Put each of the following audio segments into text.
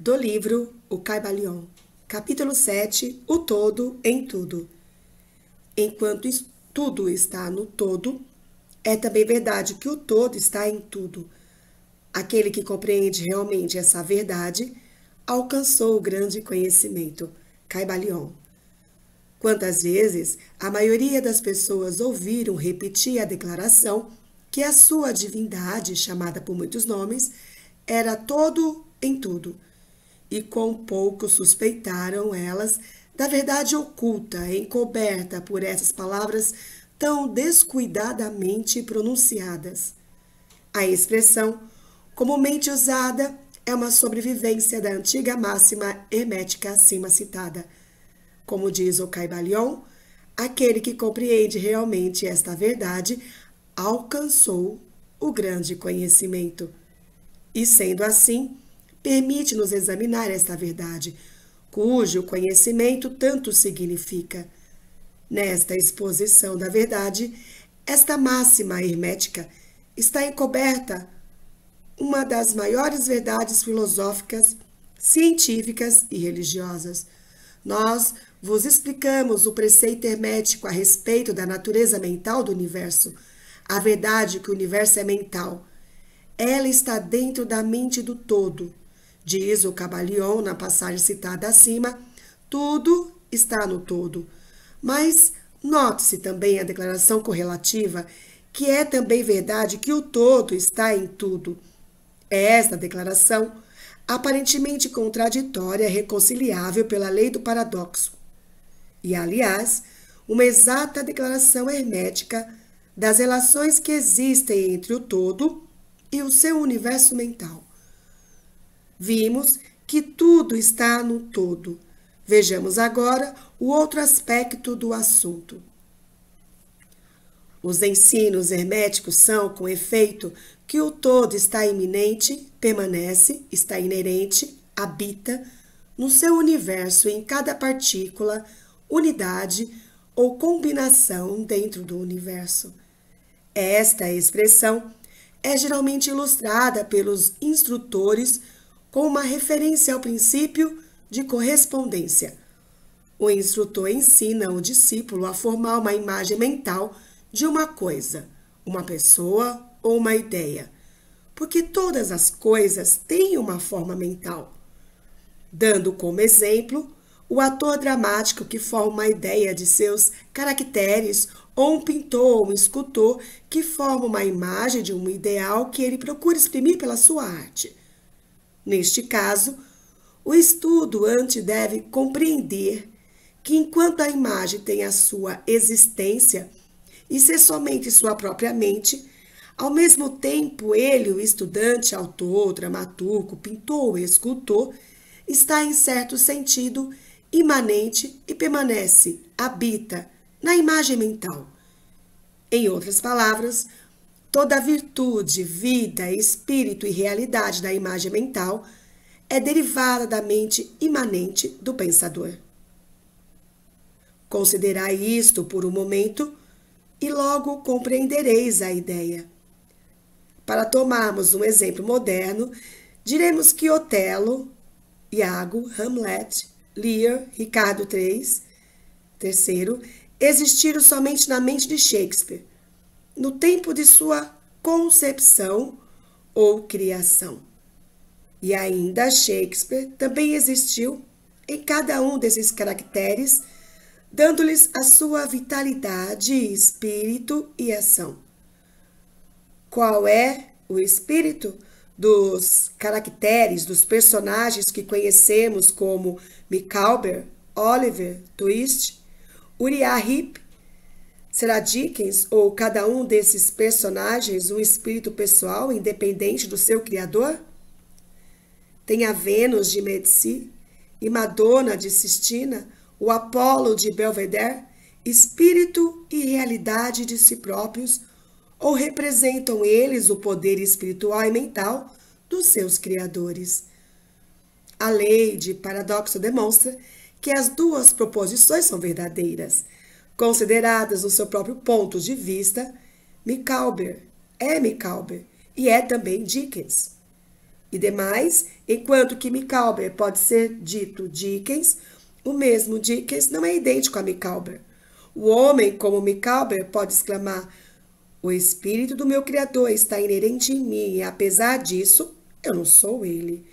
Do livro O Caibalion, capítulo 7, O Todo em Tudo. Enquanto tudo está no todo, é também verdade que o todo está em tudo. Aquele que compreende realmente essa verdade alcançou o grande conhecimento. Caibalion. Quantas vezes a maioria das pessoas ouviram repetir a declaração que a sua divindade, chamada por muitos nomes, era todo em tudo, e quão pouco suspeitaram elas da verdade oculta, encoberta por essas palavras tão descuidadamente pronunciadas. A expressão, comumente usada, é uma sobrevivência da antiga máxima hermética acima citada. Como diz o Caibalion, aquele que compreende realmente esta verdade alcançou o grande conhecimento. E sendo assim, permite-nos examinar esta verdade, cujo conhecimento tanto significa. Nesta exposição da verdade, esta máxima hermética está encoberta uma das maiores verdades filosóficas, científicas e religiosas. Nós vos explicamos o preceito hermético a respeito da natureza mental do universo, a verdade que o universo é mental. Ela está dentro da mente do todo. Diz o Caibalion na passagem citada acima, tudo está no todo. Mas note-se também a declaração correlativa, que é também verdade que o todo está em tudo. Esta declaração, aparentemente contraditória, é reconciliável pela lei do paradoxo. E, aliás, uma exata declaração hermética das relações que existem entre o todo e o seu universo mental. Vimos que tudo está no todo. Vejamos agora o outro aspecto do assunto. Os ensinos herméticos são, com efeito, que o todo está iminente, permanece, está inerente, habita no seu universo em cada partícula, unidade ou combinação dentro do universo. Esta expressão é geralmente ilustrada pelos instrutores com uma referência ao princípio de correspondência. O instrutor ensina o discípulo a formar uma imagem mental de uma coisa, uma pessoa ou uma ideia, porque todas as coisas têm uma forma mental. Dando como exemplo, o ator dramático que forma uma ideia de seus caracteres, ou um pintor ou um escultor que forma uma imagem de um ideal que ele procura exprimir pela sua arte. Neste caso, o estudo antes deve compreender que enquanto a imagem tem a sua existência e ser somente sua própria mente, ao mesmo tempo ele, o estudante, autor, dramaturgo, pintor ou escultor, está em certo sentido imanente e permanece, habita na imagem mental. Em outras palavras, toda a virtude, vida, espírito e realidade da imagem mental é derivada da mente imanente do pensador. Considerai isto por um momento e logo compreendereis a ideia. Para tomarmos um exemplo moderno, diremos que Otelo, Iago, Hamlet, Lear, Ricardo III, existiram somente na mente de Shakespeare, no tempo de sua concepção ou criação. E ainda Shakespeare também existiu em cada um desses caracteres, dando-lhes a sua vitalidade, espírito e ação. Qual é o espírito dos caracteres, dos personagens que conhecemos como Micawber, Oliver Twist, Uriah Heep? Será Dickens ou cada um desses personagens um espírito pessoal independente do seu criador? Tem a Vênus de Medici e Madonna de Sistina, o Apolo de Belvedere, espírito e realidade de si próprios, ou representam eles o poder espiritual e mental dos seus criadores? A lei de paradoxo demonstra que as duas proposições são verdadeiras. Consideradas no seu próprio ponto de vista, Micawber é Micawber e é também Dickens. E demais, enquanto que Micawber pode ser dito Dickens, o mesmo Dickens não é idêntico a Micawber. O homem, como Micawber, pode exclamar: o espírito do meu Criador está inerente em mim e, apesar disso, eu não sou ele.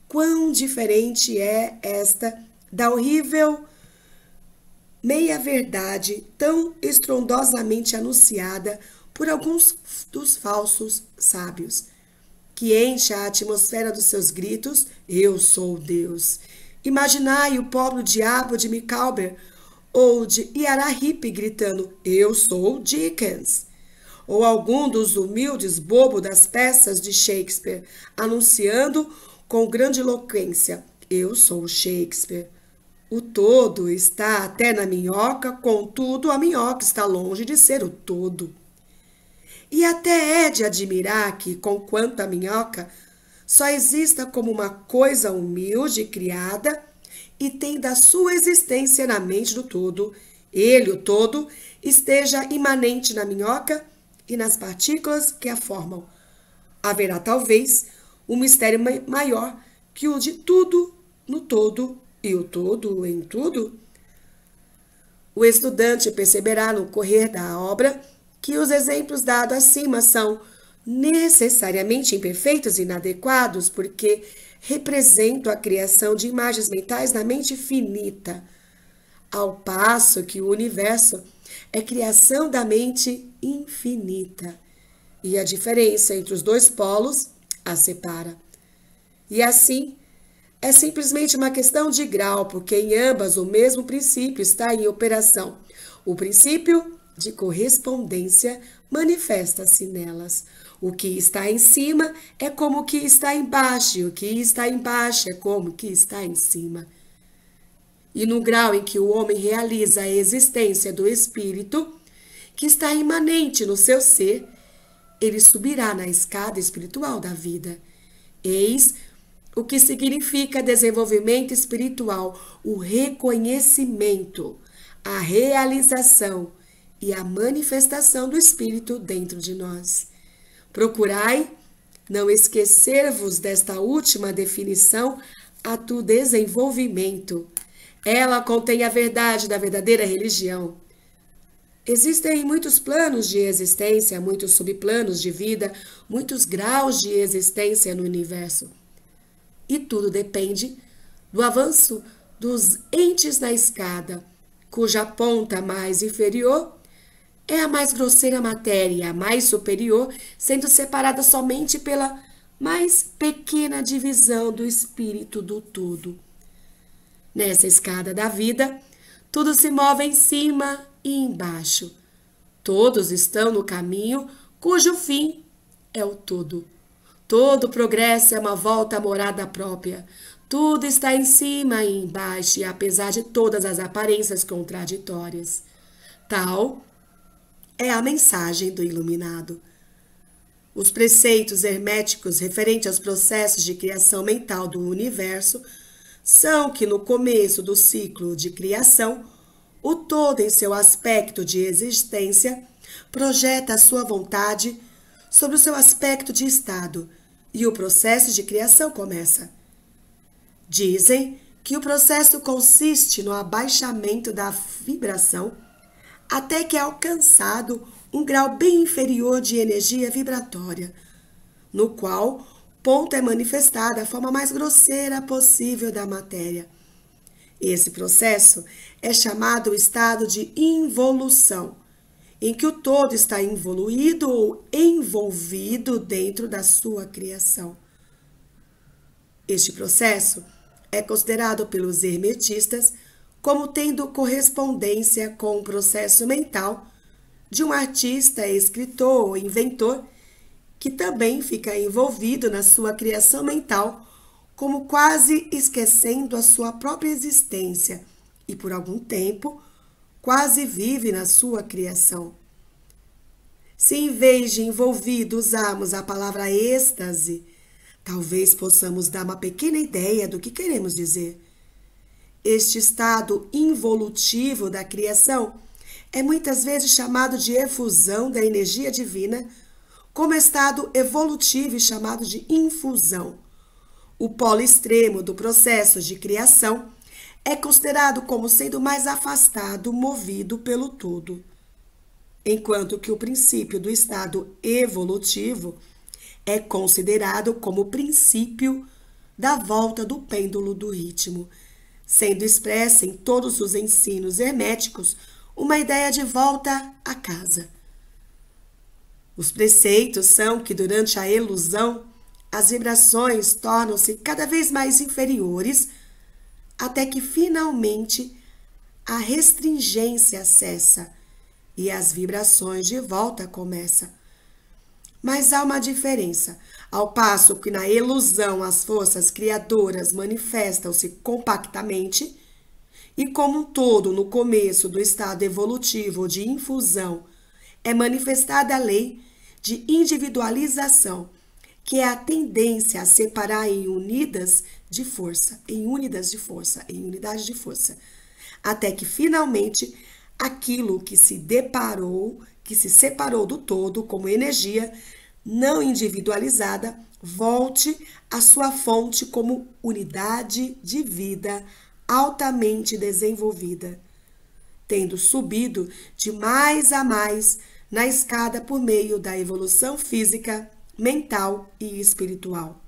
Quão diferente é esta da horrível meia-verdade tão estrondosamente anunciada por alguns dos falsos sábios, que enche a atmosfera dos seus gritos: eu sou Deus. Imaginai o pobre diabo de Micawber ou de Iarahip gritando: eu sou Dickens. Ou algum dos humildes bobos das peças de Shakespeare anunciando com grandiloquência: eu sou Shakespeare. O todo está até na minhoca, contudo a minhoca está longe de ser o todo. E até é de admirar que, conquanto a minhoca só exista como uma coisa humilde criada e tem da sua existência na mente do todo, ele, o todo, esteja imanente na minhoca e nas partículas que a formam. Haverá talvez um mistério maior que o de tudo no todo e o todo em tudo. O estudante perceberá no correr da obra que os exemplos dados acima são necessariamente imperfeitos e inadequados, porque representam a criação de imagens mentais na mente finita, ao passo que o universo é criação da mente infinita, e a diferença entre os dois polos a separa. E assim, é simplesmente uma questão de grau, porque em ambas o mesmo princípio está em operação. O princípio de correspondência manifesta-se nelas. O que está em cima é como o que está embaixo, e o que está embaixo é como o que está em cima. E no grau em que o homem realiza a existência do espírito, que está imanente no seu ser, ele subirá na escada espiritual da vida. Eis o que significa desenvolvimento espiritual: o reconhecimento, a realização e a manifestação do Espírito dentro de nós. Procurai não esquecer-vos desta última definição do desenvolvimento. Ela contém a verdade da verdadeira religião. Existem muitos planos de existência, muitos subplanos de vida, muitos graus de existência no universo. E tudo depende do avanço dos entes na escada, cuja ponta mais inferior é a mais grosseira matéria, e a mais superior sendo separada somente pela mais pequena divisão do espírito do todo. Nessa escada da vida, tudo se move em cima e embaixo. Todos estão no caminho cujo fim é o todo. Todo progresso é uma volta à morada própria. Tudo está em cima e embaixo, e apesar de todas as aparências contraditórias. Tal é a mensagem do iluminado. Os preceitos herméticos referentes aos processos de criação mental do universo são que no começo do ciclo de criação, o todo em seu aspecto de existência projeta a sua vontade sobre o seu aspecto de estado, e o processo de criação começa. Dizem que o processo consiste no abaixamento da vibração até que é alcançado um grau bem inferior de energia vibratória, no qual ponto é manifestada a forma mais grosseira possível da matéria. Esse processo é chamado o estado de involução, em que o todo está involuído ou envolvido dentro da sua criação. Este processo é considerado pelos hermetistas como tendo correspondência com o processo mental de um artista, escritor ou inventor que também fica envolvido na sua criação mental, como quase esquecendo a sua própria existência e, por algum tempo, quase vive na sua criação. Se em vez de envolvido usarmos a palavra êxtase, talvez possamos dar uma pequena ideia do que queremos dizer. Este estado involutivo da criação é muitas vezes chamado de efusão da energia divina, como estado evolutivo e chamado de infusão, O polo extremo do processo de criação é considerado como sendo mais afastado, movido pelo todo, enquanto que o princípio do estado evolutivo é considerado como o princípio da volta do pêndulo do ritmo, sendo expressa em todos os ensinos herméticos uma ideia de volta a casa. Os preceitos são que durante a elusão, as vibrações tornam-se cada vez mais inferiores, até que finalmente a restringência cessa e as vibrações de volta começam. Mas há uma diferença. Ao passo que na elusão as forças criadoras manifestam-se compactamente, e como um todo no começo do estado evolutivo de infusão é manifestada a lei de individualização, que é a tendência a separar em unidades de força, até que finalmente aquilo que se separou do todo como energia não individualizada, volte à sua fonte como unidade de vida altamente desenvolvida, tendo subido de mais a mais na escada por meio da evolução física, mental e espiritual.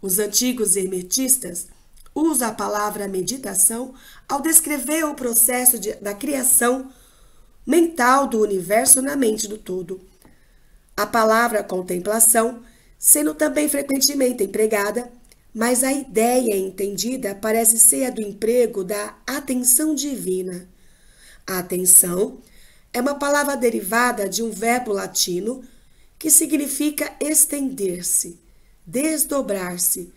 Os antigos hermetistas usam a palavra meditação ao descrever o processo da criação mental do universo na mente do todo. A palavra contemplação, sendo também frequentemente empregada, mas a ideia entendida parece ser a do emprego da atenção divina. A atenção é uma palavra derivada de um verbo latino que significa estender-se, desdobrar-se,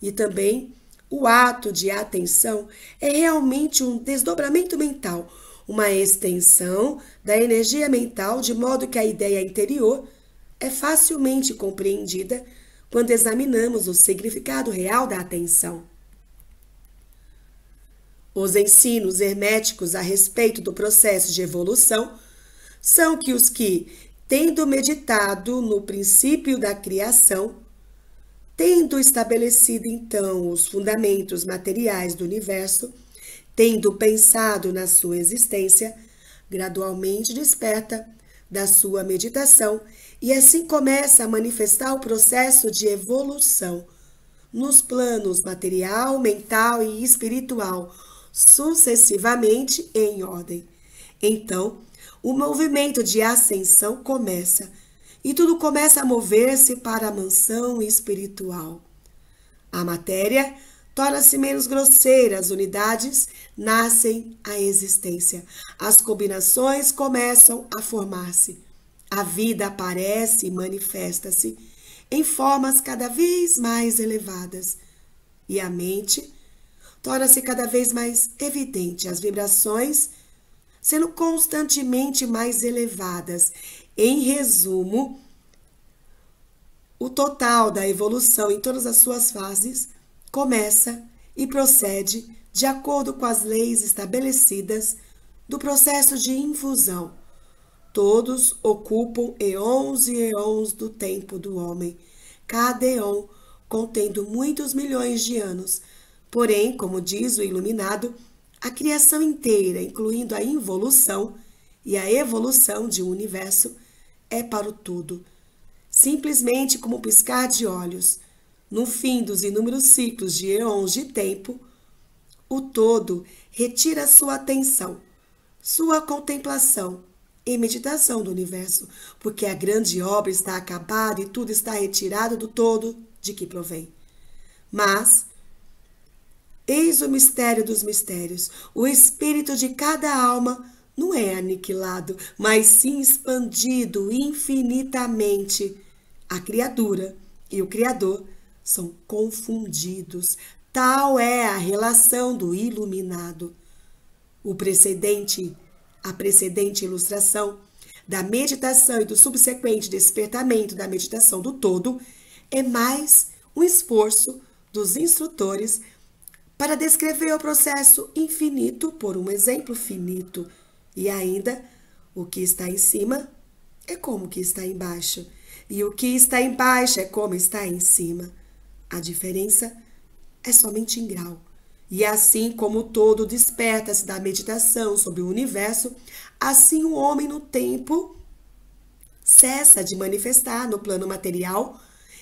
e também o ato de atenção é realmente um desdobramento mental, uma extensão da energia mental, de modo que a ideia interior é facilmente compreendida quando examinamos o significado real da atenção. Os ensinos herméticos a respeito do processo de evolução são que os que, tendo meditado no princípio da criação, tendo estabelecido então os fundamentos materiais do universo, tendo pensado na sua existência, gradualmente desperta da sua meditação e assim começa a manifestar o processo de evolução nos planos material, mental e espiritual, sucessivamente em ordem. Então, o movimento de ascensão começa e tudo começa a mover-se para a mansão espiritual. A matéria torna-se menos grosseira, as unidades nascem à existência, as combinações começam a formar-se, a vida aparece e manifesta-se em formas cada vez mais elevadas, e a mente torna-se cada vez mais evidente, as vibrações sendo constantemente mais elevadas. Em resumo, o total da evolução em todas as suas fases começa e procede de acordo com as leis estabelecidas do processo de infusão. Todos ocupam eons e eons do tempo do homem, cada eon contendo muitos milhões de anos. Porém, como diz o iluminado, a criação inteira, incluindo a involução e a evolução de um universo, é para o todo, simplesmente como um piscar de olhos. No fim dos inúmeros ciclos de eons de tempo, o todo retira sua atenção, sua contemplação e meditação do universo, porque a grande obra está acabada e tudo está retirado do todo de que provém. Mas eis o mistério dos mistérios. O espírito de cada alma não é aniquilado, mas sim expandido infinitamente. A criatura e o Criador são confundidos. Tal é a relação do iluminado. A precedente ilustração da meditação e do subsequente despertamento da meditação do todo é mais um esforço dos instrutores para descrever o processo infinito por um exemplo finito. E ainda, o que está em cima é como o que está embaixo. e o que está embaixo é como está em cima. A diferença é somente em grau. E assim como o todo desperta-se da meditação sobre o universo, assim o homem no tempo cessa de manifestar no plano material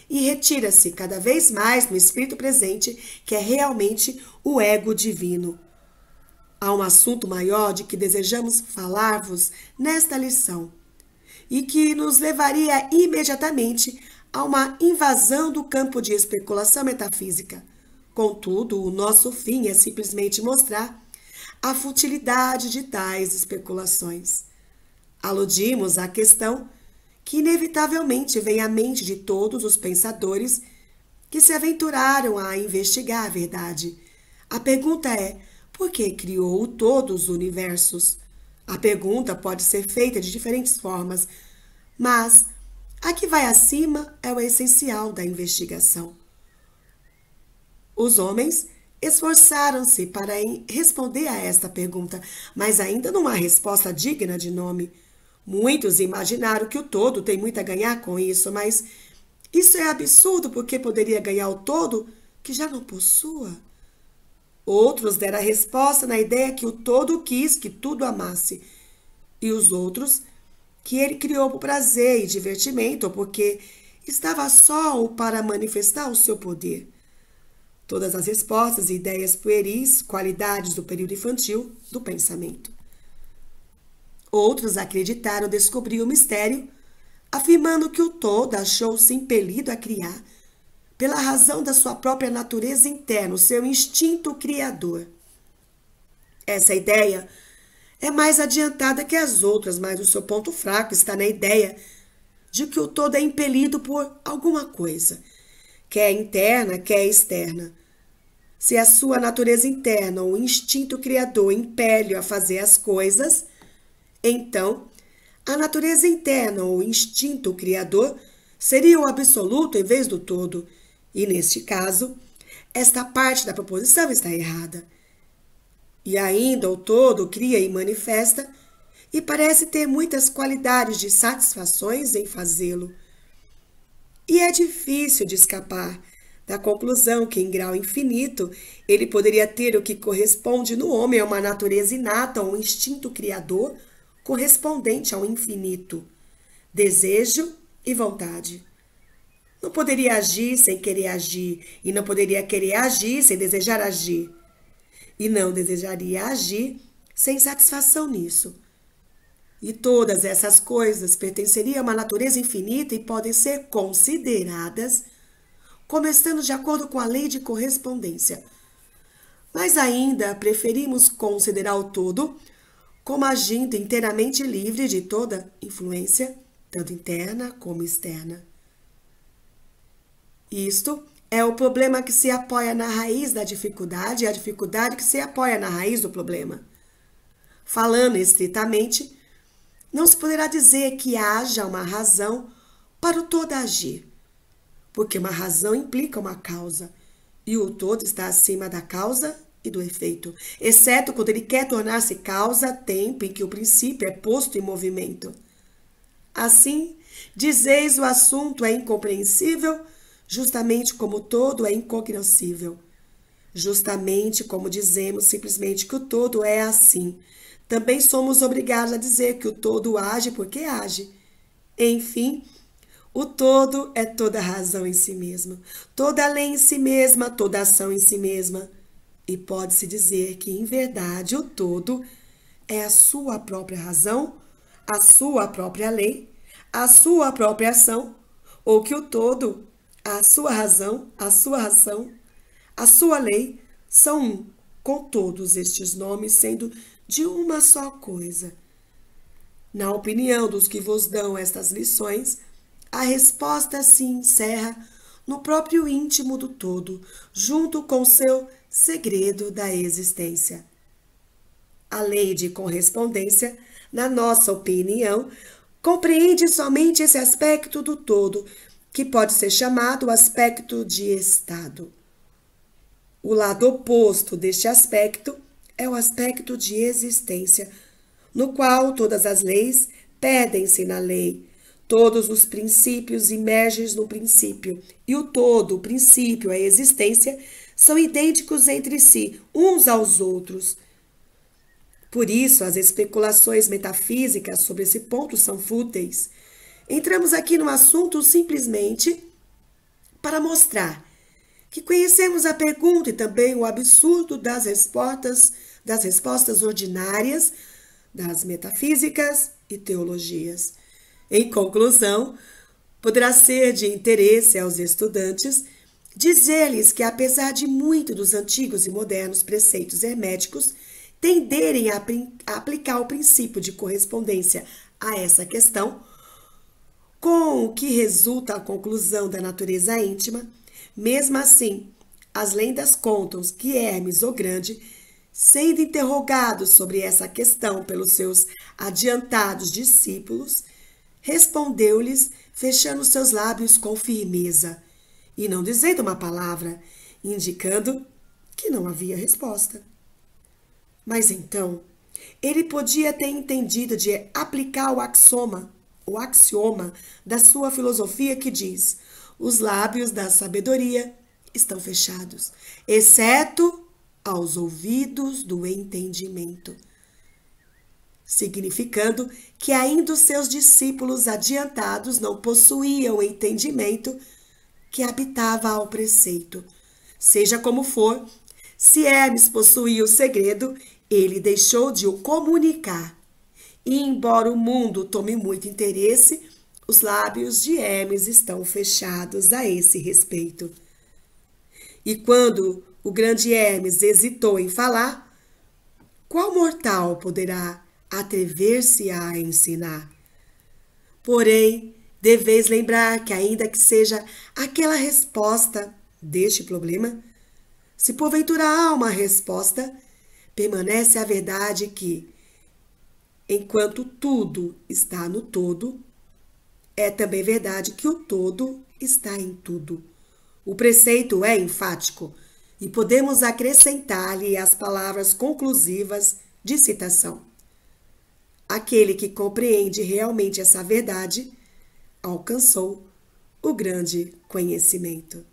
e retira-se cada vez mais no espírito presente, que é realmente o ego divino. Há um assunto maior de que desejamos falar-vos nesta lição, e que nos levaria imediatamente a uma invasão do campo de especulação metafísica. Contudo, o nosso fim é simplesmente mostrar a futilidade de tais especulações. Aludimos à questão que inevitavelmente vem à mente de todos os pensadores que se aventuraram a investigar a verdade. A pergunta é: por que criou todos os universos? A pergunta pode ser feita de diferentes formas, mas a que vai acima é o essencial da investigação. Os homens esforçaram-se para responder a esta pergunta, mas ainda não há resposta digna de nome. Muitos imaginaram que o todo tem muito a ganhar com isso, mas isso é absurdo porque poderia ganhar o todo que já não possua. Outros deram a resposta na ideia que o todo quis que tudo amasse, e os outros que ele criou por prazer e divertimento, ou porque estava só ou para manifestar o seu poder. Todas as respostas e ideias pueris, qualidades do período infantil do pensamento. Outros acreditaram descobrir o mistério, afirmando que o todo achou-se impelido a criar, pela razão da sua própria natureza interna, o seu instinto criador. Essa ideia é mais adiantada que as outras, mas o seu ponto fraco está na ideia de que o todo é impelido por alguma coisa, quer interna, quer externa. Se a sua natureza interna ou instinto criador impele-o a fazer as coisas, então a natureza interna ou instinto criador seria o absoluto em vez do todo, e neste caso, esta parte da proposição está errada. E ainda o todo cria e manifesta, e parece ter muitas qualidades de satisfações em fazê-lo. E é difícil de escapar da conclusão que, em grau infinito, ele poderia ter o que corresponde no homem a uma natureza inata, a um instinto criador correspondente ao infinito, desejo e vontade. Não poderia agir sem querer agir, e não poderia querer agir sem desejar agir, e não desejaria agir sem satisfação nisso. E todas essas coisas pertenceriam a uma natureza infinita e podem ser consideradas como estando de acordo com a lei de correspondência. Mas ainda preferimos considerar o todo como agindo inteiramente livre de toda influência, tanto interna como externa. Isto é o problema que se apoia na raiz da dificuldade e a dificuldade que se apoia na raiz do problema. Falando estritamente, não se poderá dizer que haja uma razão para o todo agir, porque uma razão implica uma causa, e o todo está acima da causa e do efeito, exceto quando ele quer tornar-se causa, tempo em que o princípio é posto em movimento. Assim, dizeis o assunto é incompreensível, justamente como o todo é incognoscível. Justamente como dizemos simplesmente que o todo é assim, também somos obrigados a dizer que o todo age porque age. Enfim, o todo é toda razão em si mesma, toda lei em si mesma, toda ação em si mesma. E pode-se dizer que, em verdade, o todo é a sua própria razão, a sua própria lei, a sua própria ação, ou que o todo, a sua razão, a sua ação, a sua lei, são um, com todos estes nomes sendo de uma só coisa. Na opinião dos que vos dão estas lições, a resposta se encerra no próprio íntimo do todo, junto com seu segredo da existência. A lei de correspondência, na nossa opinião, compreende somente esse aspecto do todo, que pode ser chamado aspecto de estado. O lado oposto deste aspecto é o aspecto de existência, no qual todas as leis perdem-se na lei, Todos os princípios emergem no princípio, e o todo, o princípio, a existência, são idênticos entre si, uns aos outros. Por isso, as especulações metafísicas sobre esse ponto são fúteis. Entramos aqui no assunto simplesmente para mostrar que conhecemos a pergunta e também o absurdo das respostas ordinárias das metafísicas e teologias. Em conclusão, poderá ser de interesse aos estudantes dizer-lhes que, apesar de muito dos antigos e modernos preceitos herméticos tenderem a aplicar o princípio de correspondência a essa questão, com o que resulta a conclusão da natureza íntima, mesmo assim, as lendas contam que Hermes o Grande, sendo interrogado sobre essa questão pelos seus adiantados discípulos, respondeu-lhes, fechando seus lábios com firmeza, e não dizendo uma palavra, indicando que não havia resposta. Mas então, ele podia ter entendido de aplicar o axioma da sua filosofia que diz: os lábios da sabedoria estão fechados, exceto aos ouvidos do entendimento, significando que ainda os seus discípulos adiantados não possuíam o entendimento que habitava ao preceito. Seja como for, se Hermes possuía o segredo, ele deixou de o comunicar. E, embora o mundo tome muito interesse, os lábios de Hermes estão fechados a esse respeito. E quando o grande Hermes hesitou em falar, qual mortal poderá atrever-se a ensinar? Porém, deveis lembrar que, ainda que seja aquela resposta deste problema, se porventura há uma resposta, permanece a verdade que, enquanto tudo está no todo, é também verdade que o todo está em tudo. O preceito é enfático e podemos acrescentar-lhe as palavras conclusivas de citação. Aquele que compreende realmente essa verdade alcançou o grande conhecimento.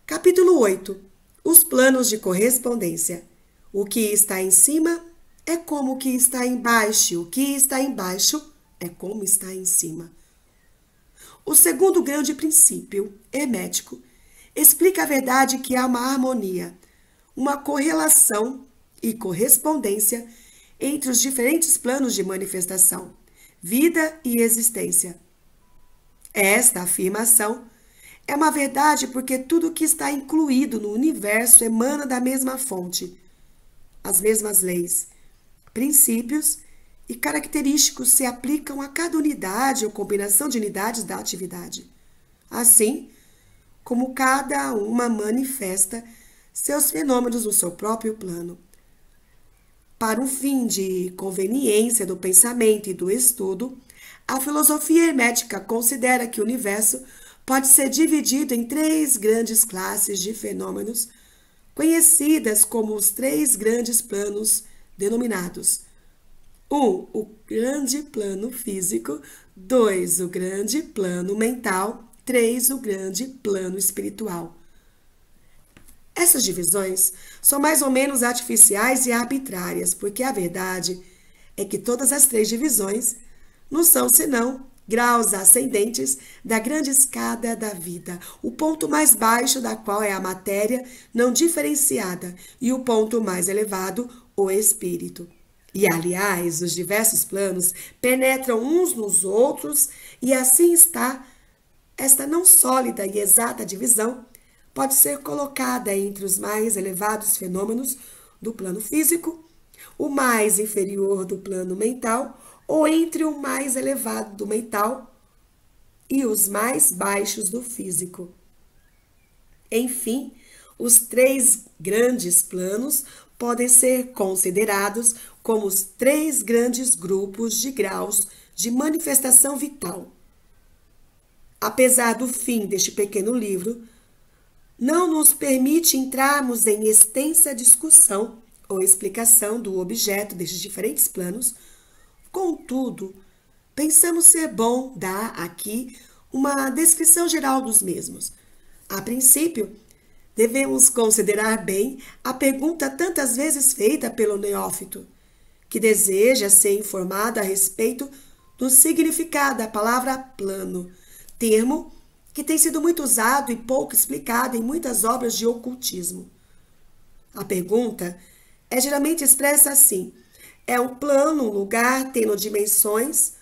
Capítulo 8. Os planos de correspondência. O que está em cima é como o que está embaixo, o que está embaixo é como está em cima. O segundo grande princípio hermético explica a verdade que há uma harmonia, uma correlação e correspondência entre os diferentes planos de manifestação, vida e existência. Esta afirmação é uma verdade porque tudo que está incluído no universo emana da mesma fonte, as mesmas leis, princípios e característicos se aplicam a cada unidade ou combinação de unidades da atividade. Assim, como cada uma manifesta seus fenômenos no seu próprio plano. Para um fim de conveniência do pensamento e do estudo, a filosofia hermética considera que o universo pode ser dividido em 3 grandes classes de fenômenos, conhecidas como os 3 grandes planos denominados: 1. O grande plano físico, 2. O grande plano mental, 3. O grande plano espiritual. Essas divisões são mais ou menos artificiais e arbitrárias, porque a verdade é que todas as 3 divisões não são senão graus ascendentes da grande escada da vida, o ponto mais baixo da qual é a matéria não diferenciada e o ponto mais elevado, o espírito. E, aliás, os diversos planos penetram uns nos outros e assim está esta não sólida e exata divisão pode ser colocada entre os mais elevados fenômenos do plano físico, o mais inferior do plano mental, ou entre o mais elevado do mental e os mais baixos do físico. Enfim, os 3 grandes planos podem ser considerados como os 3 grandes grupos de graus de manifestação vital. Apesar do fim deste pequeno livro, não nos permite entrarmos em extensa discussão ou explicação do objeto destes diferentes planos. Contudo, pensamos ser bom dar aqui uma descrição geral dos mesmos. A princípio, devemos considerar bem a pergunta tantas vezes feita pelo neófito, que deseja ser informado a respeito do significado da palavra plano, termo que tem sido muito usado e pouco explicado em muitas obras de ocultismo. A pergunta é geralmente expressa assim: é um plano, um lugar tendo dimensões,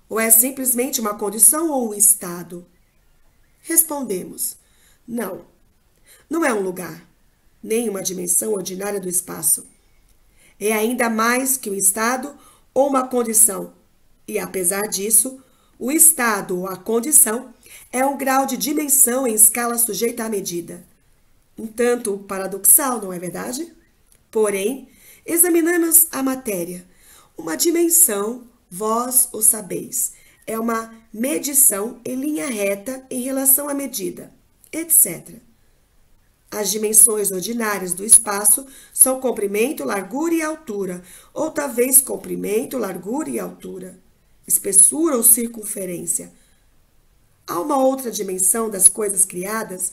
ou é simplesmente uma condição ou um estado? Respondemos: não, não é um lugar, nem uma dimensão ordinária do espaço. É ainda mais que um estado ou uma condição, e apesar disso, o estado ou a condição é um grau de dimensão em escala sujeita à medida. Um tanto paradoxal, não é verdade? Porém, examinamos a matéria. Uma dimensão, vós o sabeis, é uma medição em linha reta em relação à medida, etc. As dimensões ordinárias do espaço são comprimento, largura e altura, ou talvez comprimento, largura e altura, espessura ou circunferência. Há uma outra dimensão das coisas criadas,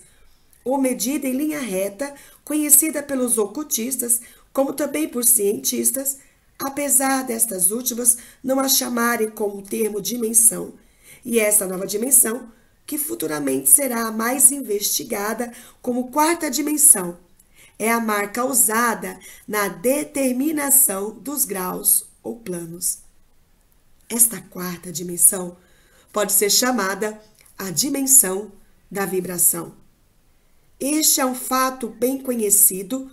ou medida em linha reta, conhecida pelos ocultistas, como também por cientistas, apesar destas últimas não a chamarem como termo dimensão. E essa nova dimensão, que futuramente será a mais investigada como quarta dimensão, é a marca usada na determinação dos graus ou planos. Esta quarta dimensão pode ser chamada a dimensão da vibração. Este é um fato bem conhecido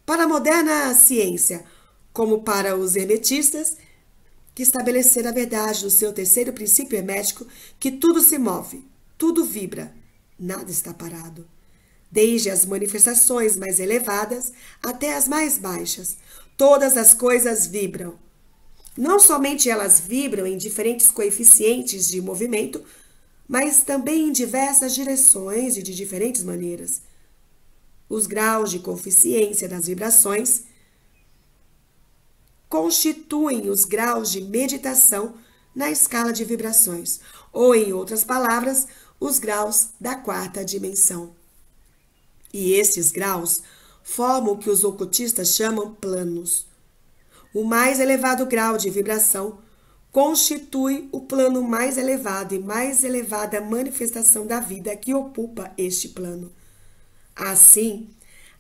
para a moderna ciência, como para os hermetistas, que estabeleceram a verdade no seu terceiro princípio hermético, que tudo se move, tudo vibra, nada está parado. Desde as manifestações mais elevadas até as mais baixas, todas as coisas vibram. Não somente elas vibram em diferentes coeficientes de movimento, mas também em diversas direções e de diferentes maneiras. Os graus de coeficiência das vibrações constituem os graus de meditação na escala de vibrações, ou, em outras palavras, os graus da quarta dimensão. E estes graus formam o que os ocultistas chamam planos. O mais elevado grau de vibração constitui o plano mais elevado e mais elevada manifestação da vida que ocupa este plano. Assim,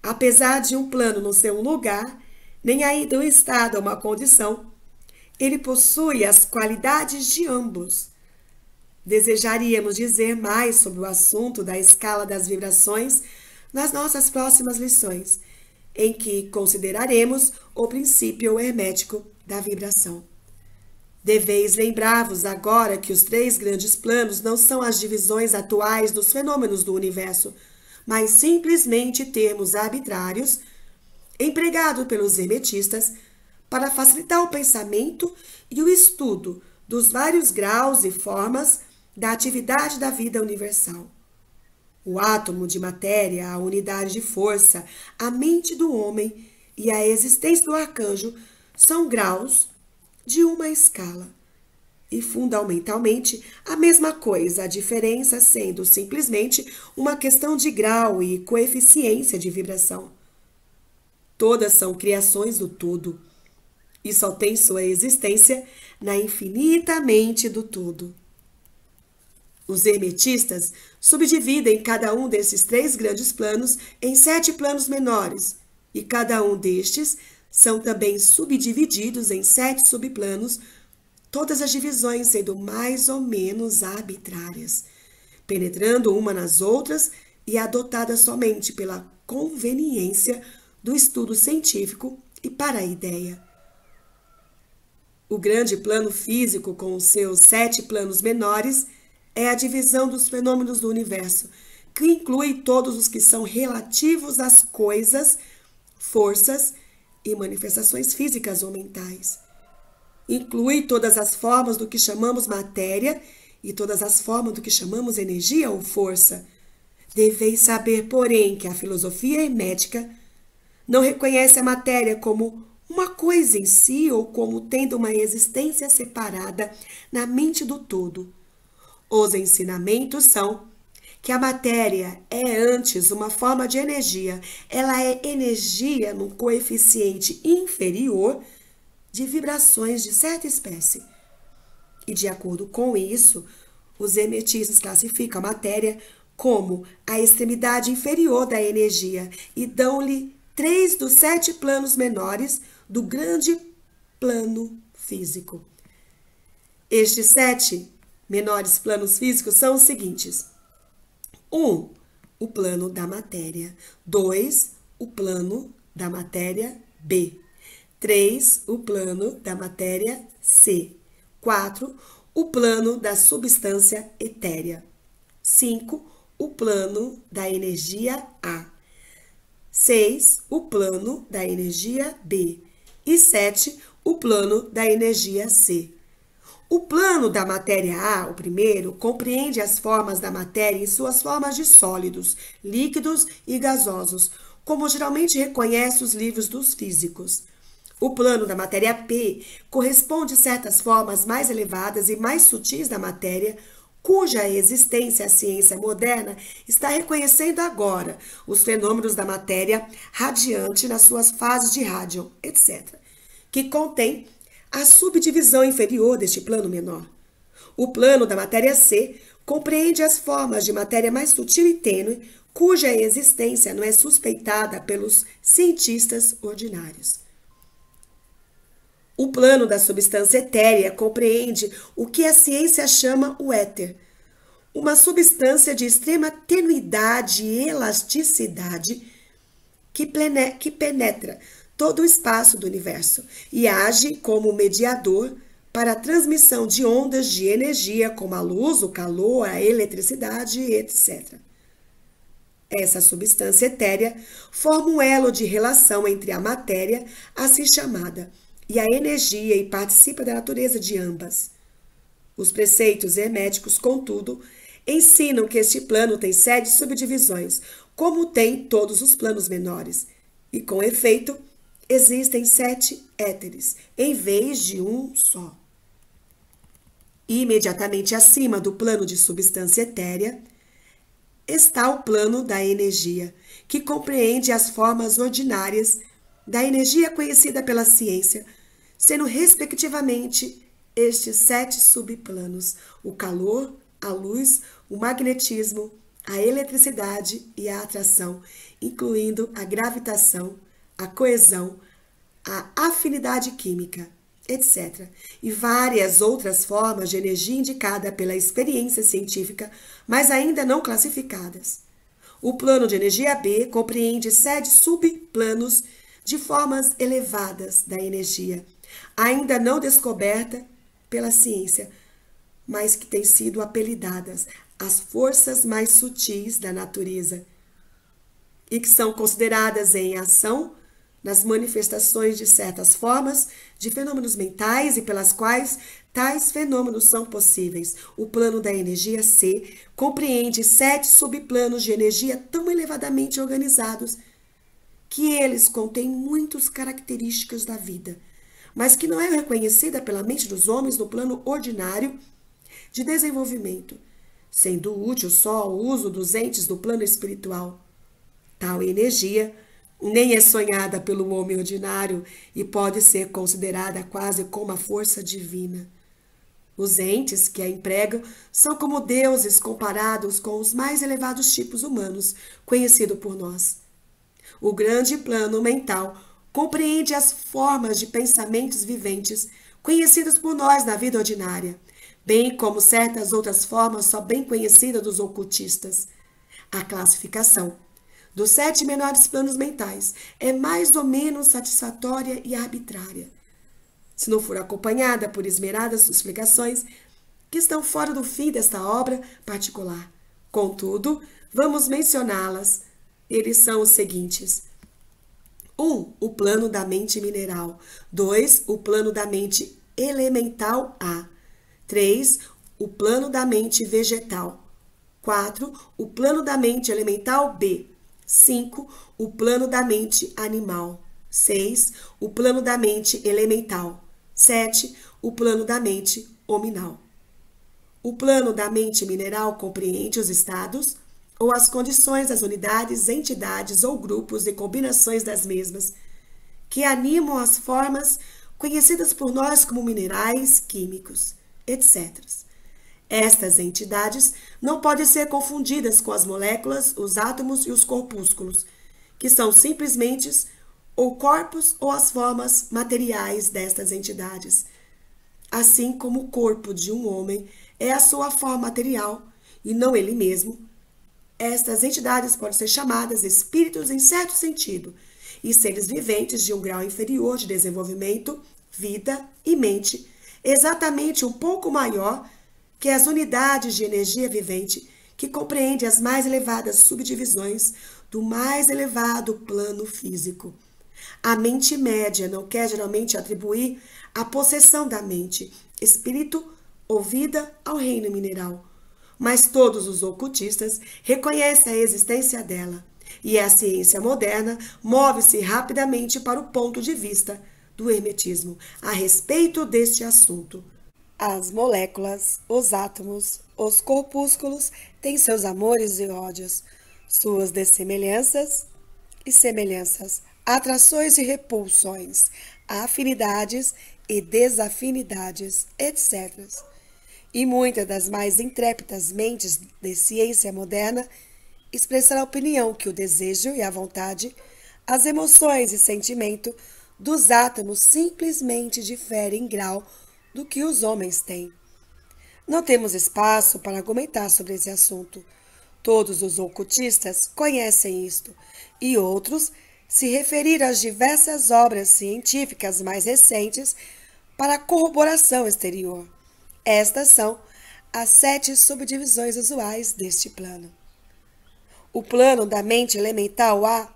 apesar de um plano não ser um lugar, nem ainda um estado ou uma condição, ele possui as qualidades de ambos. Desejaríamos dizer mais sobre o assunto da escala das vibrações nas nossas próximas lições, em que consideraremos o princípio hermético da vibração. Deveis lembrar-vos agora que os três grandes planos não são as divisões atuais dos fenômenos do universo, mas simplesmente termos arbitrários empregados pelos hermetistas para facilitar o pensamento e o estudo dos vários graus e formas da atividade da vida universal. O átomo de matéria, a unidade de força, a mente do homem e a existência do arcanjo são graus de uma escala. E fundamentalmente a mesma coisa, a diferença sendo simplesmente uma questão de grau e coeficiência de vibração. Todas são criações do todo e só têm sua existência na infinita mente do todo. Os hermetistas subdividem cada um desses três grandes planos em 7 planos menores, e cada um destes são também subdivididos em 7 subplanos, todas as divisões sendo mais ou menos arbitrárias, penetrando uma nas outras e adotadas somente pela conveniência do estudo científico e para a ideia. O grande plano físico, com os seus 7 planos menores, é a divisão dos fenômenos do universo, que inclui todos os que são relativos às coisas, forças e manifestações físicas ou mentais. Inclui todas as formas do que chamamos matéria e todas as formas do que chamamos energia ou força. Deveis saber, porém, que a filosofia hermética não reconhece a matéria como uma coisa em si ou como tendo uma existência separada na mente do todo. Os ensinamentos são que a matéria é antes uma forma de energia, ela é energia num coeficiente inferior de vibrações de certa espécie. E de acordo com isso, os hermetistas classificam a matéria como a extremidade inferior da energia e dão-lhe 3 dos 7 planos menores do grande plano físico. Estes 7 menores planos físicos são os seguintes: 1. O plano da matéria. 2. O plano da matéria B. 3. O plano da matéria C. 4. O plano da substância etérea. 5. O plano da energia A. 6. O plano da energia B. E 7. O plano da energia C. O plano da matéria A, o primeiro, compreende as formas da matéria em suas formas de sólidos, líquidos e gasosos, como geralmente reconhece os livros dos físicos. O plano da matéria P corresponde a certas formas mais elevadas e mais sutis da matéria, cuja existência a ciência moderna está reconhecendo agora, os fenômenos da matéria radiante nas suas fases de rádio, etc., que contém a subdivisão inferior deste plano menor. O plano da matéria C compreende as formas de matéria mais sutil e tênue, cuja existência não é suspeitada pelos cientistas ordinários. O plano da substância etérea compreende o que a ciência chama o éter, uma substância de extrema tenuidade e elasticidade que penetra todo o espaço do universo e age como mediador para a transmissão de ondas de energia como a luz, o calor, a eletricidade, etc. Essa substância etérea forma um elo de relação entre a matéria, assim chamada, e a energia e participa da natureza de ambas. Os preceitos herméticos, contudo, ensinam que este plano tem 7 subdivisões, como tem todos os planos menores, e com efeito, existem 7 éteres, em vez de um só. Imediatamente acima do plano de substância etérea está o plano da energia, que compreende as formas ordinárias da energia conhecida pela ciência, sendo respectivamente estes 7 subplanos: o calor, a luz, o magnetismo, a eletricidade e a atração, incluindo a gravitação, a coesão, a afinidade química, etc. E várias outras formas de energia indicada pela experiência científica, mas ainda não classificadas. O plano de energia B compreende 7 subplanos de formas elevadas da energia, ainda não descoberta pela ciência, mas que têm sido apelidadas as forças mais sutis da natureza e que são consideradas em ação nas manifestações de certas formas de fenômenos mentais e pelas quais tais fenômenos são possíveis. O plano da energia C compreende 7 subplanos de energia tão elevadamente organizados que eles contêm muitas características da vida, mas que não é reconhecida pela mente dos homens no plano ordinário de desenvolvimento, sendo útil só o uso dos entes do plano espiritual. Tal energia nem é sonhada pelo homem ordinário e pode ser considerada quase como a força divina. Os entes que a empregam são como deuses comparados com os mais elevados tipos humanos conhecidos por nós. O grande plano mental compreende as formas de pensamentos viventes conhecidas por nós na vida ordinária, bem como certas outras formas só bem conhecidas dos ocultistas. A classificação dos 7 menores planos mentais é mais ou menos satisfatória e arbitrária, se não for acompanhada por esmeradas explicações que estão fora do fim desta obra particular. Contudo, vamos mencioná-las. Eles são os seguintes: 1. O plano da mente mineral. 2. O plano da mente elemental A. 3. O plano da mente vegetal. 4. O plano da mente elemental B. 5. O plano da mente animal. 6. O plano da mente elemental. 7. O plano da mente hominal. O plano da mente mineral compreende os estados ou as condições das unidades, entidades ou grupos e combinações das mesmas, que animam as formas conhecidas por nós como minerais, químicos, etc. Estas entidades não podem ser confundidas com as moléculas, os átomos e os corpúsculos, que são simplesmente ou corpos ou as formas materiais destas entidades. Assim como o corpo de um homem é a sua forma material e não ele mesmo, estas entidades podem ser chamadas espíritos em certo sentido e seres viventes de um grau inferior de desenvolvimento, vida e mente, exatamente um pouco maior que as unidades de energia vivente que compreende as mais elevadas subdivisões do mais elevado plano físico. A mente média não quer geralmente atribuir a possessão da mente, espírito ou vida ao reino mineral, mas todos os ocultistas reconhecem a existência dela, e a ciência moderna move-se rapidamente para o ponto de vista do hermetismo a respeito deste assunto. As moléculas, os átomos, os corpúsculos têm seus amores e ódios, suas dessemelhanças e semelhanças, atrações e repulsões, afinidades e desafinidades, etc. E muitas das mais intrépidas mentes de ciência moderna expressam a opinião que o desejo e a vontade, as emoções e sentimento dos átomos simplesmente diferem em grau do que os homens têm. Não temos espaço para argumentar sobre esse assunto. Todos os ocultistas conhecem isto, e outros se referiram às diversas obras científicas mais recentes para corroboração exterior. Estas são as 7 subdivisões usuais deste plano. O plano da mente elemental A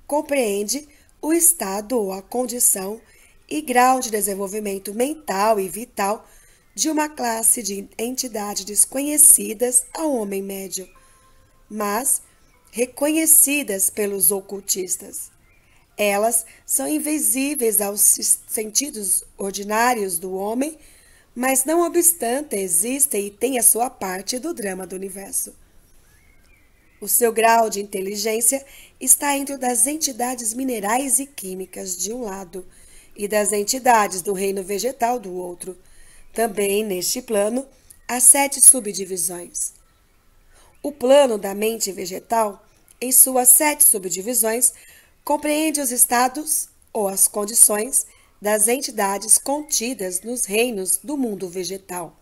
compreende o estado ou a condição e grau de desenvolvimento mental e vital de uma classe de entidades desconhecidas ao homem médio, mas reconhecidas pelos ocultistas. Elas são invisíveis aos sentidos ordinários do homem, mas não obstante existem e têm a sua parte do drama do universo. O seu grau de inteligência está entre o das entidades minerais e químicas de um lado e das entidades do reino vegetal do outro. Também neste plano há 7 subdivisões. O plano da mente vegetal, em suas 7 subdivisões, compreende os estados ou as condições das entidades contidas nos reinos do mundo vegetal.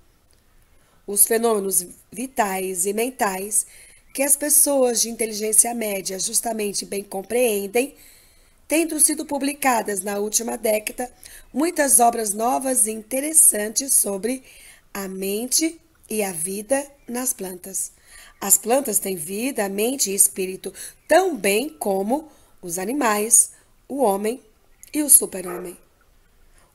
Os fenômenos vitais e mentais que as pessoas de inteligência média justamente bem compreendem, tendo sido publicadas na última década muitas obras novas e interessantes sobre a mente e a vida nas plantas. As plantas têm vida, mente e espírito, tão bem como os animais, o homem e o super-homem.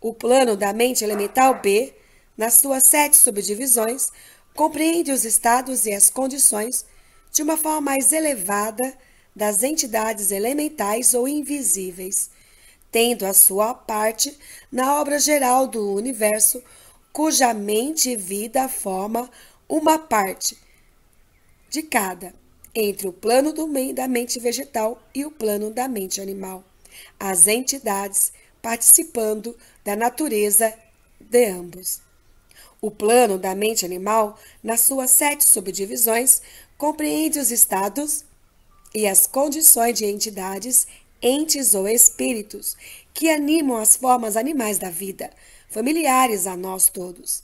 O plano da mente elemental B, nas suas 7 subdivisões, compreende os estados e as condições de uma forma mais elevada das entidades elementais ou invisíveis, tendo a sua parte na obra geral do universo, cuja mente e vida forma uma parte de cada, entre o plano da mente vegetal e o plano da mente animal, as entidades participando da natureza de ambos. O plano da mente animal, nas suas 7 subdivisões, compreende os estados e as condições de entidades, entes ou espíritos que animam as formas animais da vida, familiares a nós todos.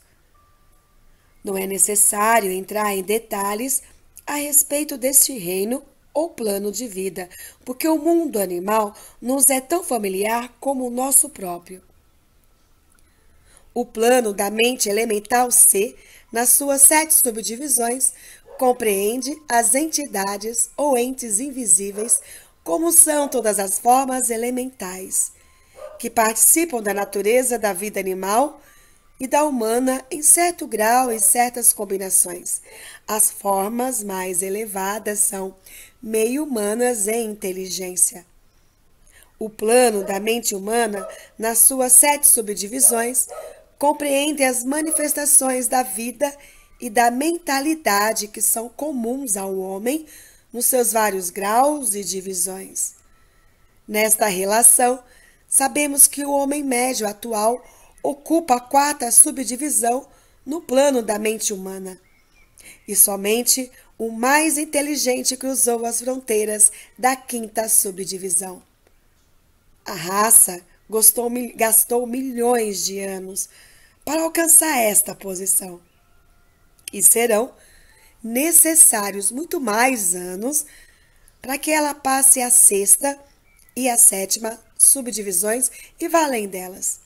Não é necessário entrar em detalhes a respeito deste reino ou plano de vida, porque o mundo animal nos é tão familiar como o nosso próprio. O plano da mente elemental C, nas suas 7 subdivisões, compreende as entidades ou entes invisíveis, como são todas as formas elementais, que participam da natureza da vida animal e da humana em certo grau e certas combinações. As formas mais elevadas são meio-humanas em inteligência. O plano da mente humana, nas suas 7 subdivisões, compreende as manifestações da vida e da mentalidade que são comuns ao homem nos seus vários graus e divisões. Nesta relação, sabemos que o homem médio atual ocupa a 4ª subdivisão no plano da mente humana. E somente o mais inteligente cruzou as fronteiras da 5ª subdivisão. A raça gastou milhões de anos para alcançar esta posição. E serão necessários muito mais anos para que ela passe a 6ª e a 7ª subdivisões e vá além delas.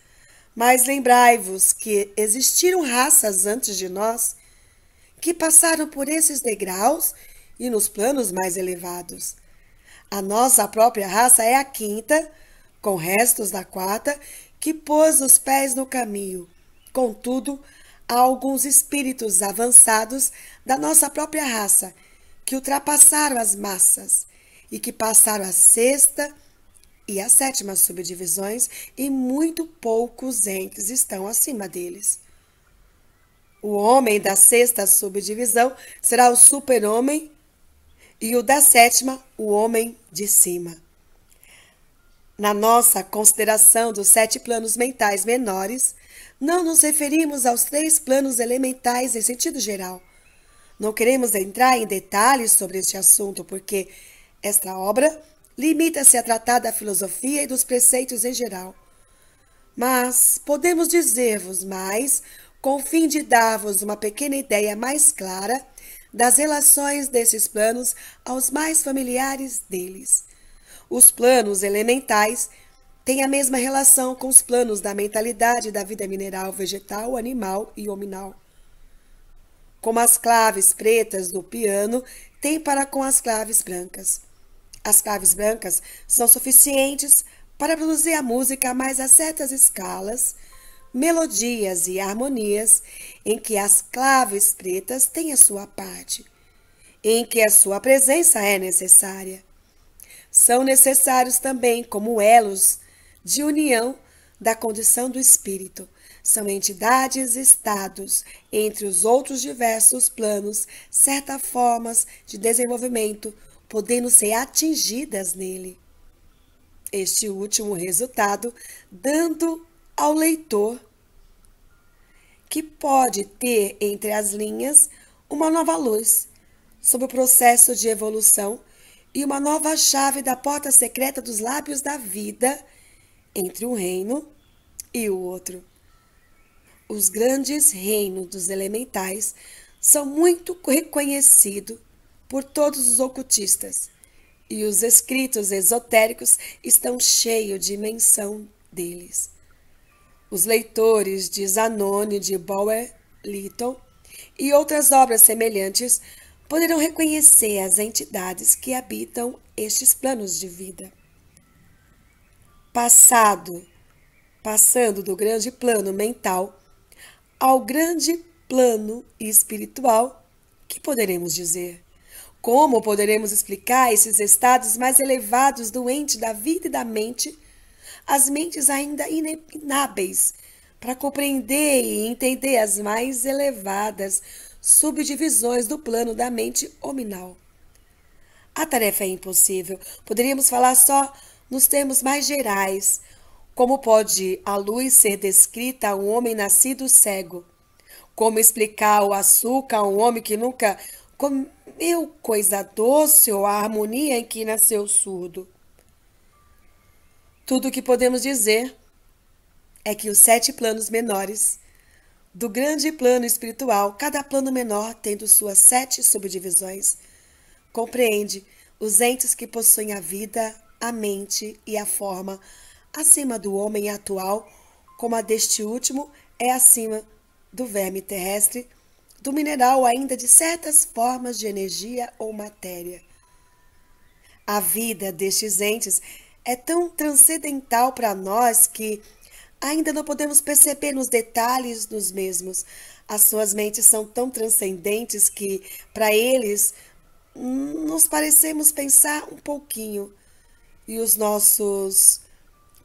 Mas lembrai-vos que existiram raças antes de nós que passaram por esses degraus e nos planos mais elevados. A nossa própria raça é a 5ª, com restos da 4ª, que pôs os pés no caminho. Contudo, há alguns espíritos avançados da nossa própria raça que ultrapassaram as massas e que passaram a 6ª e a 7ª subdivisões, e muito poucos entes estão acima deles. O homem da 6ª subdivisão será o super-homem e o da 7ª, o homem de cima. Na nossa consideração dos 7 planos mentais menores, não nos referimos aos 3 planos elementais em sentido geral. Não queremos entrar em detalhes sobre este assunto, porque esta obra limita-se a tratar da filosofia e dos preceitos em geral. Mas podemos dizer-vos mais, com o fim de dar-vos uma pequena ideia mais clara das relações desses planos aos mais familiares deles. Os planos elementais têm a mesma relação com os planos da mentalidade da vida mineral, vegetal, animal e hominal. Como as claves pretas do piano têm para com as claves brancas. As claves brancas são suficientes para produzir a música mais a certas escalas, melodias e harmonias em que as claves pretas têm a sua parte, em que a sua presença é necessária. São necessários também como elos de união da condição do espírito. São entidades e estados, entre os outros diversos planos, certas formas de desenvolvimento, podendo ser atingidas nele. Este último resultado, dando ao leitor que pode ter entre as linhas uma nova luz sobre o processo de evolução e uma nova chave da porta secreta dos lábios da vida entre um reino e o outro. Os grandes reinos dos elementais são muito reconhecidos por todos os ocultistas, e os escritos esotéricos estão cheios de menção deles. Os leitores de Zanoni, de Bauer-Lytton e outras obras semelhantes poderão reconhecer as entidades que habitam estes planos de vida. Passando do grande plano mental ao grande plano espiritual, que poderemos dizer? Como poderemos explicar esses estados mais elevados do ente da vida e da mente, as mentes ainda inábeis para compreender e entender as mais elevadas subdivisões do plano da mente hominal? A tarefa é impossível. Poderíamos falar só nos termos mais gerais. Como pode a luz ser descrita a um homem nascido cego? Como explicar o açúcar a um homem que nunca comeu coisa doce, ou a harmonia em que nasceu surdo? Tudo o que podemos dizer é que os 7 planos menores do grande plano espiritual, cada plano menor tendo suas 7 subdivisões, compreende os entes que possuem a vida, a mente e a forma acima do homem atual, como a deste último é acima do verme terrestre, do mineral ainda de certas formas de energia ou matéria. A vida destes entes é tão transcendental para nós que ainda não podemos perceber nos detalhes dos mesmos. As suas mentes são tão transcendentes que, para eles, nos parecemos pensar um pouquinho. E os nossos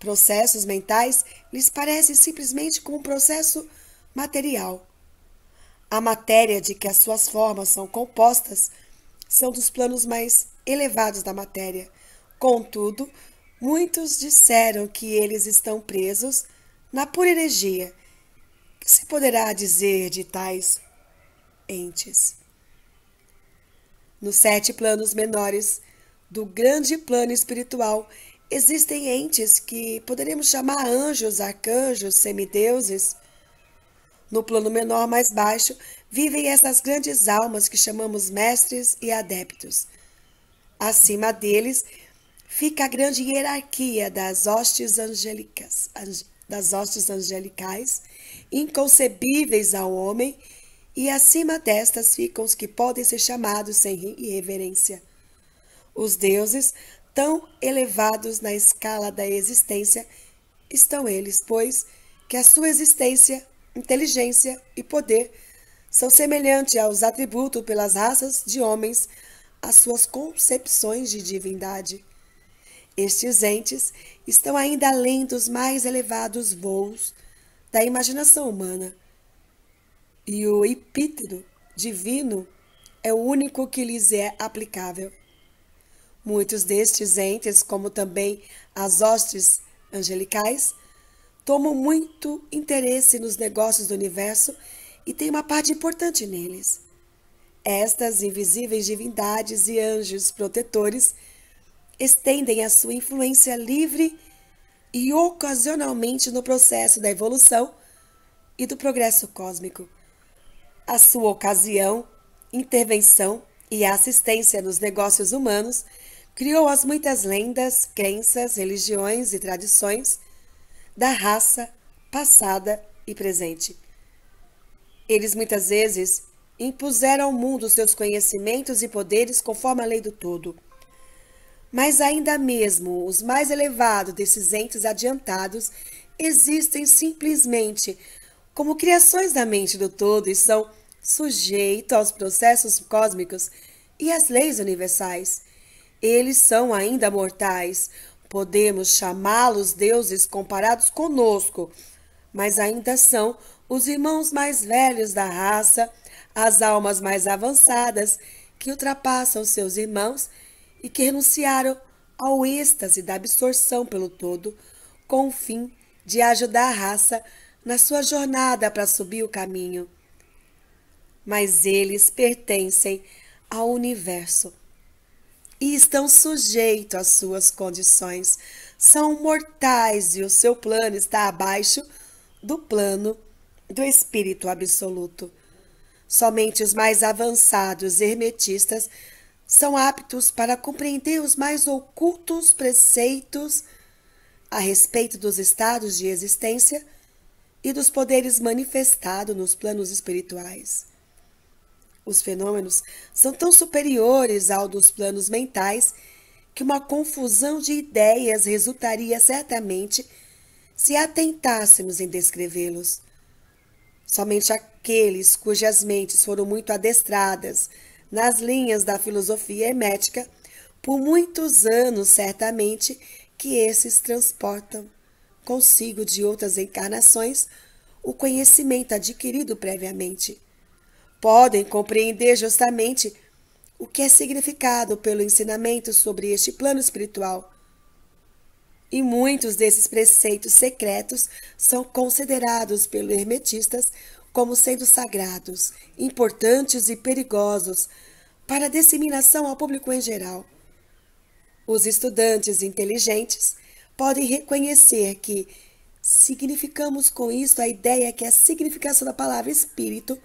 Processos mentais lhes parecem simplesmente como um processo material. A matéria de que as suas formas são compostas são dos planos mais elevados da matéria. Contudo, muitos disseram que eles estão presos na pura energia. O que se poderá dizer de tais entes? Nos 7 planos menores do grande plano espiritual, existem entes que poderíamos chamar anjos, arcanjos, semideuses. No plano menor mais baixo, vivem essas grandes almas que chamamos mestres e adeptos. Acima deles, fica a grande hierarquia das hostes angelicais, inconcebíveis ao homem, e acima destas ficam os que podem ser chamados sem irreverência. Os deuses, tão elevados na escala da existência, estão eles, pois que a sua existência, inteligência e poder são semelhantes aos atributos pelas raças de homens às suas concepções de divindade. Estes entes estão ainda além dos mais elevados voos da imaginação humana, e o epíteto divino é o único que lhes é aplicável. Muitos destes entes, como também as hostes angelicais, tomam muito interesse nos negócios do universo e têm uma parte importante neles. Estas invisíveis divindades e anjos protetores estendem a sua influência livre e ocasionalmente no processo da evolução e do progresso cósmico. A sua ocasião, intervenção e assistência nos negócios humanos criou as muitas lendas, crenças, religiões e tradições da raça passada e presente. Eles muitas vezes impuseram ao mundo seus conhecimentos e poderes conforme a lei do todo. Mas ainda mesmo os mais elevados desses entes adiantados existem simplesmente como criações da mente do todo e são sujeitos aos processos cósmicos e às leis universais. Eles são ainda mortais. Podemos chamá-los deuses comparados conosco, mas ainda são os irmãos mais velhos da raça, as almas mais avançadas que ultrapassam seus irmãos e que renunciaram ao êxtase da absorção pelo todo, com o fim de ajudar a raça na sua jornada para subir o caminho. Mas eles pertencem ao universo e estão sujeitos às suas condições. São mortais e o seu plano está abaixo do plano do espírito absoluto. Somente os mais avançados hermetistas são aptos para compreender os mais ocultos preceitos a respeito dos estados de existência e dos poderes manifestados nos planos espirituais. Os fenômenos são tão superiores ao dos planos mentais que uma confusão de ideias resultaria certamente se atentássemos em descrevê-los. Somente aqueles cujas mentes foram muito adestradas nas linhas da filosofia hermética, por muitos anos certamente que esses transportam consigo de outras encarnações o conhecimento adquirido previamente. Podem compreender justamente o que é significado pelo ensinamento sobre este plano espiritual. E muitos desses preceitos secretos são considerados pelos hermetistas como sendo sagrados, importantes e perigosos para a disseminação ao público em geral. Os estudantes inteligentes podem reconhecer que significamos com isso a ideia que a significação da palavra espírito,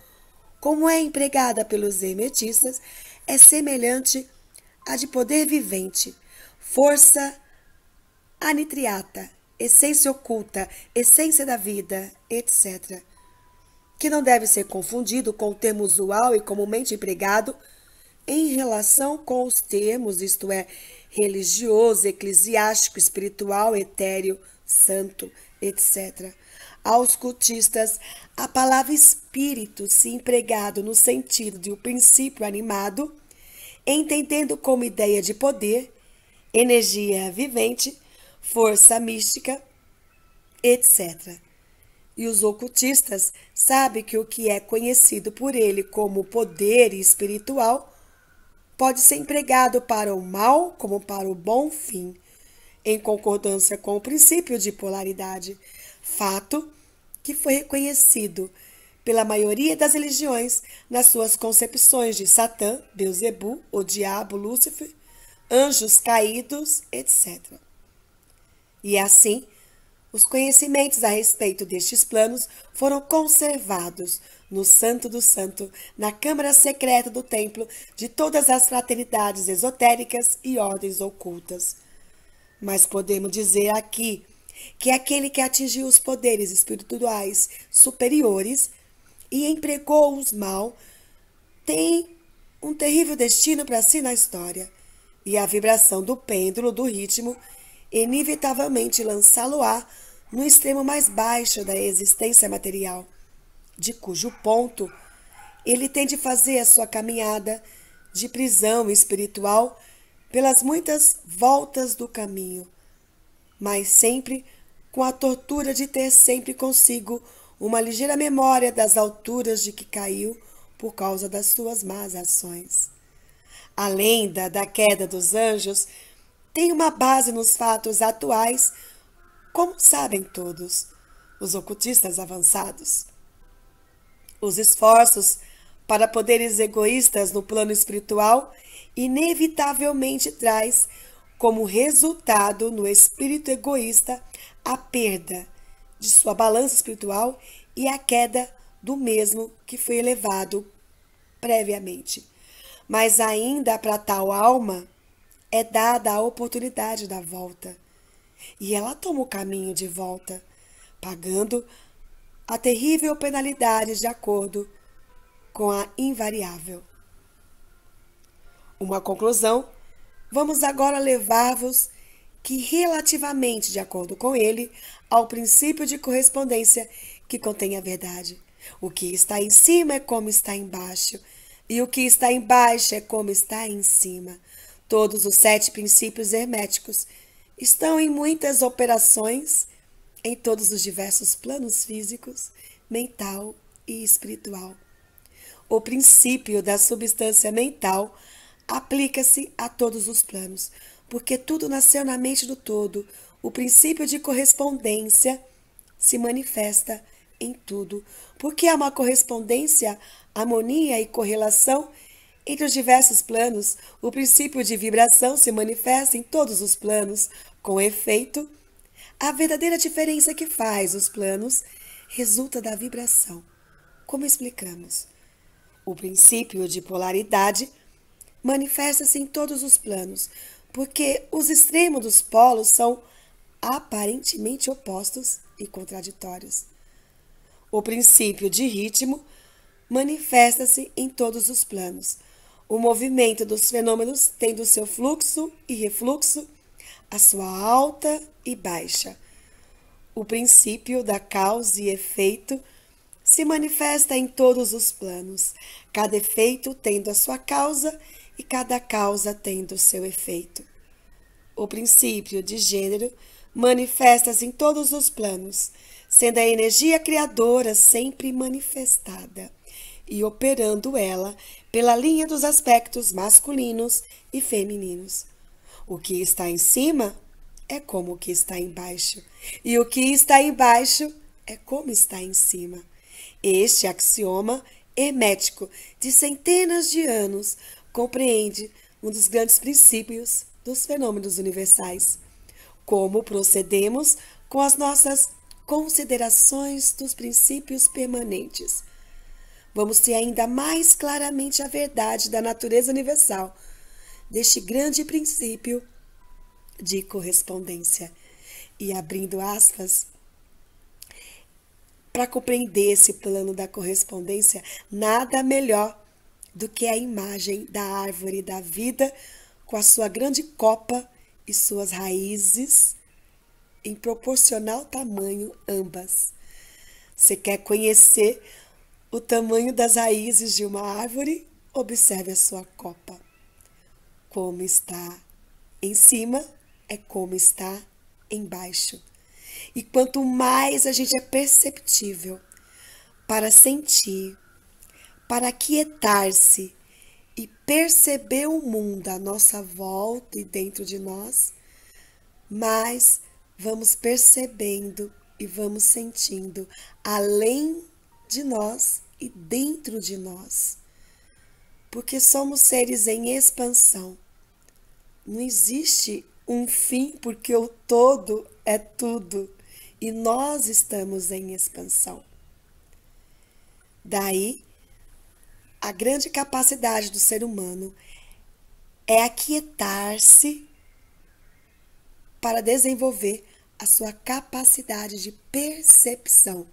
como é empregada pelos hermetistas, é semelhante à de poder vivente, força anitriata, essência oculta, essência da vida, etc., que não deve ser confundido com o termo usual e comumente empregado em relação com os termos, isto é, religioso, eclesiástico, espiritual, etéreo, santo, etc. Aos cultistas, a palavra espírito, se empregado no sentido de um princípio animado, entendendo como ideia de poder, energia vivente, força mística, etc. E os ocultistas sabem que o que é conhecido por ele como poder espiritual pode ser empregado para o mal como para o bom fim, em concordância com o princípio de polaridade, fato que foi reconhecido pela maioria das religiões nas suas concepções de Satã, Beuzebu, o diabo, Lúcifer, anjos caídos, etc. E assim, os conhecimentos a respeito destes planos foram conservados no Santo do Santo, na câmara secreta do templo de todas as fraternidades esotéricas e ordens ocultas. Mas podemos dizer aqui que aquele que atingiu os poderes espirituais superiores e empregou-os mal tem um terrível destino para si na história, e a vibração do pêndulo do ritmo inevitavelmente lançá-lo-á no extremo mais baixo da existência material, de cujo ponto ele tem de fazer a sua caminhada de prisão espiritual pelas muitas voltas do caminho, mas sempre com a tortura de ter sempre consigo uma ligeira memória das alturas de que caiu por causa das suas más ações. A lenda da queda dos anjos tem uma base nos fatos atuais, como sabem todos os ocultistas avançados. Os esforços para poderes egoístas no plano espiritual inevitavelmente traz como resultado no espírito egoísta a perda de sua balança espiritual e a queda do mesmo que foi elevado previamente. Mas ainda para tal alma é dada a oportunidade da volta, e ela toma o caminho de volta, pagando a terrível penalidade de acordo com a invariável. Uma conclusão, vamos agora levar-vos que, relativamente de acordo com ele, ao princípio de correspondência que contém a verdade, o que está em cima é como está embaixo, e o que está embaixo é como está em cima. Todos os 7 princípios herméticos estão em muitas operações, em todos os diversos planos físicos, mental e espiritual. O princípio da substância mental aplica-se a todos os planos, porque tudo nasceu na mente do todo. O princípio de correspondência se manifesta em tudo, porque há uma correspondência, harmonia e correlação entre os diversos planos. O princípio de vibração se manifesta em todos os planos. Com efeito, a verdadeira diferença que faz os planos resulta da vibração. Como explicamos? O princípio de polaridade manifesta-se em todos os planos, porque os extremos dos polos são aparentemente opostos e contraditórios. O princípio de ritmo manifesta-se em todos os planos. O movimento dos fenômenos tendo seu fluxo e refluxo, a sua alta e baixa. O princípio da causa e efeito se manifesta em todos os planos, cada efeito tendo a sua causa e cada causa tendo o seu efeito. O princípio de gênero manifesta-se em todos os planos, sendo a energia criadora sempre manifestada e operando ela pela linha dos aspectos masculinos e femininos. O que está em cima é como o que está embaixo, e o que está embaixo é como está em cima. Este axioma hermético de centenas de anos compreende um dos grandes princípios dos fenômenos universais. Como procedemos com as nossas considerações dos princípios permanentes? Vamos ter ainda mais claramente a verdade da natureza universal deste grande princípio de correspondência. E abrindo aspas, para compreender esse plano da correspondência, nada melhor do que a imagem da árvore da vida com a sua grande copa e suas raízes em proporcional tamanho ambas. Você quer conhecer o tamanho das raízes de uma árvore? Observe a sua copa. Como está em cima é como está embaixo. E quanto mais a gente é perceptível para sentir, para aquietar-se e perceber o mundo à nossa volta e dentro de nós, mais vamos percebendo e vamos sentindo além de nós e dentro de nós. Porque somos seres em expansão. Não existe um fim, porque o todo é tudo e nós estamos em expansão. Daí, a grande capacidade do ser humano é aquietar-se para desenvolver a sua capacidade de percepção,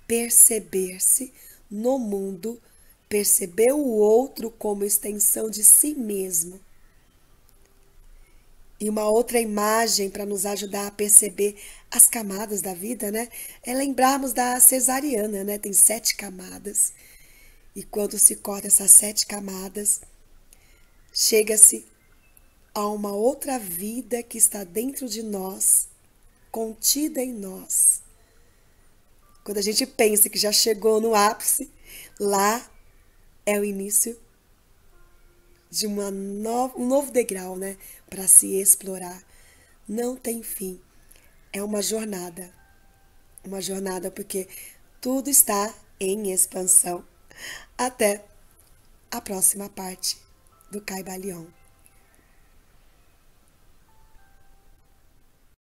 perceber-se no mundo, perceber o outro como extensão de si mesmo. E uma outra imagem para nos ajudar a perceber as camadas da vida, né? É lembrarmos da cesariana, né? Tem 7 camadas. E quando se corta essas 7 camadas, chega-se a uma outra vida que está dentro de nós, contida em nós. Quando a gente pensa que já chegou no ápice, lá é o início de um novo degrau, né? Para se explorar. Não tem fim. É uma jornada. Uma jornada porque tudo está em expansão. Até a próxima parte do Caibalion.